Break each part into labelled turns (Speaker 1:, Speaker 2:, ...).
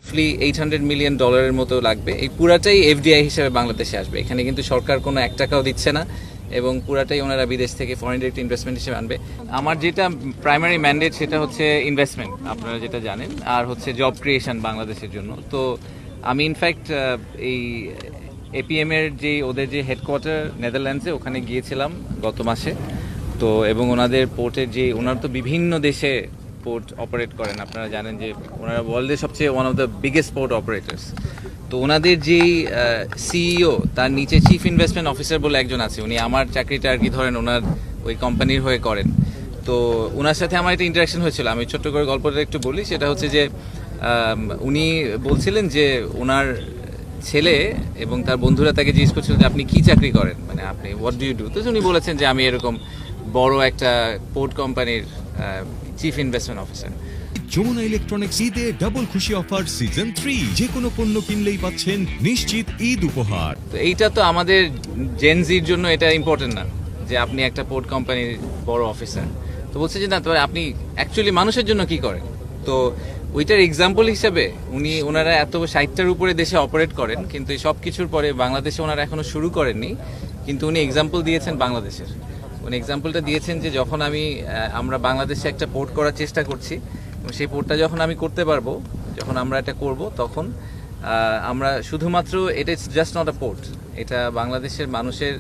Speaker 1: রাফলি $800 million মতো লাগবে। এই পুরাটাই এফডিআই হিসেবে বাংলাদেশে আসবে। এখানে কিন্তু সরকার কোনো $1 দিচ্ছে না এবং পুরাটাই ওনারা বিদেশ থেকে ফরেন ডিরেক্ট ইনভেস্টমেন্ট হিসেবে আনবে। আমার যেটা প্রাইমারি ম্যান্ডেট সেটা হচ্ছে ইনভেস্টমেন্ট, আপনারা যেটা জানেন, আর হচ্ছে জব ক্রিয়েশন বাংলাদেশের জন্য। তো আমি ইনফ্যাক্ট এই এপিএম এর যে ওদের যে হেডকোয়ার্টার নেদারল্যান্ডসে, ওখানে গিয়েছিলাম গত মাসে। তো এবং ওনাদের পোর্টের যে ওনারা তো বিভিন্ন দেশে পোর্ট অপারেট করেন, আপনারা জানেন যে ওনারা ওয়ার্ল্ডের সবচেয়ে one of the biggest port operators. তো ওনাদের যেই সিইও, তার নিচে চিফ ইনভেস্টমেন্ট অফিসার বলে একজন আছে, উনি আমার চাকরিটা আর কি ধরেন ওনার ওই কোম্পানির হয়ে করেন। তো ওনার সাথে আমার একটা ইন্টারাকশন হয়েছিল, আমি ছোট্ট করে গল্পটা একটু বলি। সেটা হচ্ছে যে উনি বলছিলেন যে ওনার ছেলে এবং তার বন্ধুরা তাকে জিজ্ঞেস করছিল যে আপনি কি চাকরি করেন, মানে আপনি হোয়াট ডু ইউ ডু। তো উনি বলেছেন যে আমি এরকম বড় একটা পোর্ট কোম্পানির chief investment officer.
Speaker 2: Jamuna electronics ঈদে ডাবল খুশি অফার সিজন 3, যে কোনো পণ্য কিনলেই পাচ্ছেন নিশ্চিত ঈদ উপহার।
Speaker 1: তো এইটা তো আমাদের জেনজির জন্য এটা ইম্পর্টেন্ট না যে আপনি একটা পোর্ট কোম্পানির বড় অফিসার। তো বলছে যে না, তো আপনি অ্যাকচুয়ালি মানুষের জন্য কি করেন। তো ওইটার এক্সাম্পল হিসেবে ওনারা এত 60টার উপরে দেশে অপারেট করেন, কিন্তু এই সব কিছুর পরে বাংলাদেশে ওনারা এখনো শুরু করেননি। কিন্তু উনি এক্সাম্পল দিয়েছেন বাংলাদেশের। উনি এক্সাম্পলটা দিয়েছেন যে যখন আমরা বাংলাদেশে একটা পোর্ট করার চেষ্টা করছি, সেই পোর্টটা যখন আমি করতে পারবো, যখন আমরা এটা করব, তখন আমরা শুধুমাত্র এটা জাস্ট নট আ পোর্ট, এটা বাংলাদেশের মানুষের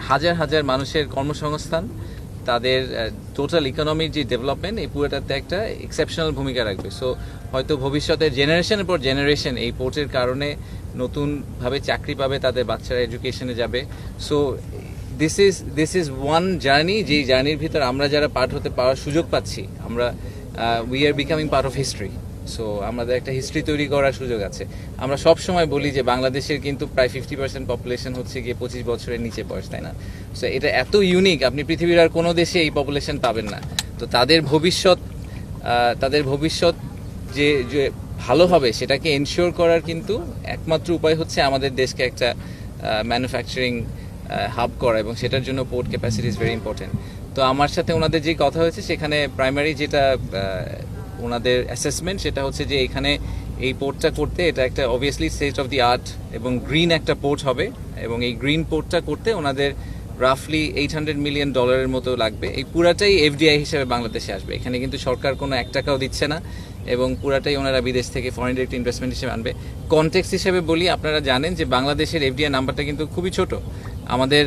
Speaker 1: হাজার হাজার মানুষের কর্মসংস্থান, তাদের টোটাল ইকোনমির যে ডেভেলপমেন্ট, এই পুরোটাতে একটা এক্সেপশনাল ভূমিকা রাখবে। সো হয়তো ভবিষ্যতে জেনারেশনের পর জেনারেশন এই পোর্টের কারণে নতুনভাবে চাকরি পাবে, তাদের বাচ্চারা এডুকেশনে যাবে। So this is one journey, যেই জার্নির ভিতর আমরা যারা পার্ট হতে পাওয়ার সুযোগ পাচ্ছি, আমরা we are becoming part of history. So আমাদের একটা হিস্ট্রি তৈরি করার সুযোগ আছে। আমরা সব সময় বলি যে বাংলাদেশের কিন্তু প্রায় 50% পপুলেশন হচ্ছে গিয়ে 25 বছরের নিচে বয়স, তাই না? সো এটা এত ইউনিক, আপনি পৃথিবীর আর কোনো দেশে এই পপুলেশন পাবেন না। তো তাদের ভবিষ্যৎ যে ভালো হবে, সেটাকে এনশিওর করার কিন্তু একমাত্র উপায় হচ্ছে আমাদের দেশকে একটা ম্যানুফ্যাকচারিং হাব করা, এবং সেটার জন্য port capacity is very important. তো আমার সাথে ওনাদের যে কথা হয়েছে, সেখানে প্রাইমারি যেটা ওনাদের অ্যাসেসমেন্ট, সেটা হচ্ছে যে এখানে এই পোর্টটা করতে, এটা একটা obviously state of the art এবং গ্রিন একটা পোর্ট হবে, এবং এই গ্রিন পোর্টটা করতে ওনাদের রাফলি $800 মিলিয়ন মতো লাগবে। এই পুরাটাই এফডিআই হিসেবে বাংলাদেশে আসবে। এখানে কিন্তু সরকার কোনো $1 দিচ্ছে না এবং পুরাটাই ওনারা বিদেশ থেকে ফরেন ডিরেক্ট ইনভেস্টমেন্ট হিসেবে আনবে। কনটেক্সট হিসেবে বলি, আপনারা জানেন যে বাংলাদেশের এফডিআই নাম্বারটা কিন্তু খুবই ছোট। আমাদের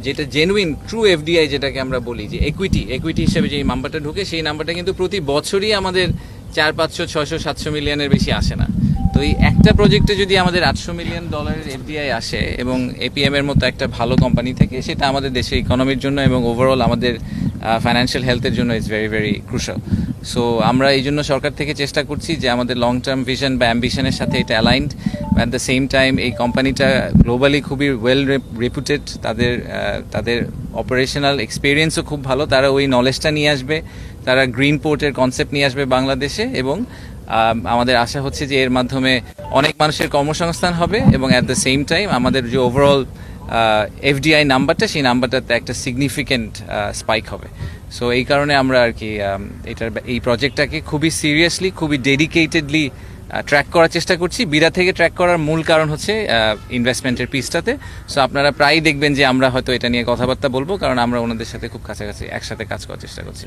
Speaker 1: যেটা জেনুইন ট্রু এফডিআই, যেটাকে আমরা বলি যে একুইটি হিসেবে যে নাম্বারটা ঢুকে, সেই নাম্বারটা কিন্তু প্রতি বছরই আমাদের 400, 500, 600, 700 মিলিয়নের বেশি আসে না। তো এই একটা প্রজেক্টে যদি আমাদের $800 মিলিয়ন এফডিআই আসে এবং এপিএম এর মতো একটা ভালো কোম্পানি থেকে, সেটা আমাদের দেশের ইকোনমির জন্য এবং ওভারঅল আমাদের ফাইন্যান্সিয়াল হেলথের জন্য it's very very crucial. So আমরা এই জন্য সরকার থেকে চেষ্টা করছি যে আমাদের লং টার্ম ভিশন বা অ্যাম্বিশনের সাথে এটা aligned. At the same time এই কোম্পানিটা গ্লোবালি খুবই ওয়েল রেপুটেড, তাদের অপারেশনাল এক্সপিরিয়েন্সও খুব ভালো। তারা ওই নলেজটা নিয়ে আসবে, তারা গ্রিন পোর্টের কনসেপ্ট নিয়ে আসবে বাংলাদেশে, এবং আমাদের আশা হচ্ছে যে এর মাধ্যমে অনেক মানুষের কর্মসংস্থান হবে, এবং অ্যাট দ্য সেম টাইম আমাদের যে ওভারঅল এফডিআই নাম্বারটা, সেই নাম্বারটাতে একটা সিগনিফিক্যান্ট স্পাইক হবে। সো এই কারণে আমরা আর কি এই প্রজেক্টটাকে খুবই সিরিয়াসলি, খুবই ডেডিকেটেডলি ট্র্যাক করার চেষ্টা করছি। বিরা থেকে ট্র্যাক করার মূল কারণ হচ্ছে ইনভেস্টমেন্টের পিসটাতে। সো আপনারা প্রায়ই দেখবেন যে আমরা হয়তো এটা নিয়ে কথাবার্তা বলবো, কারণ আমরা ওনাদের সাথে খুব কাছাকাছি একসাথে কাজ করার চেষ্টা করছি।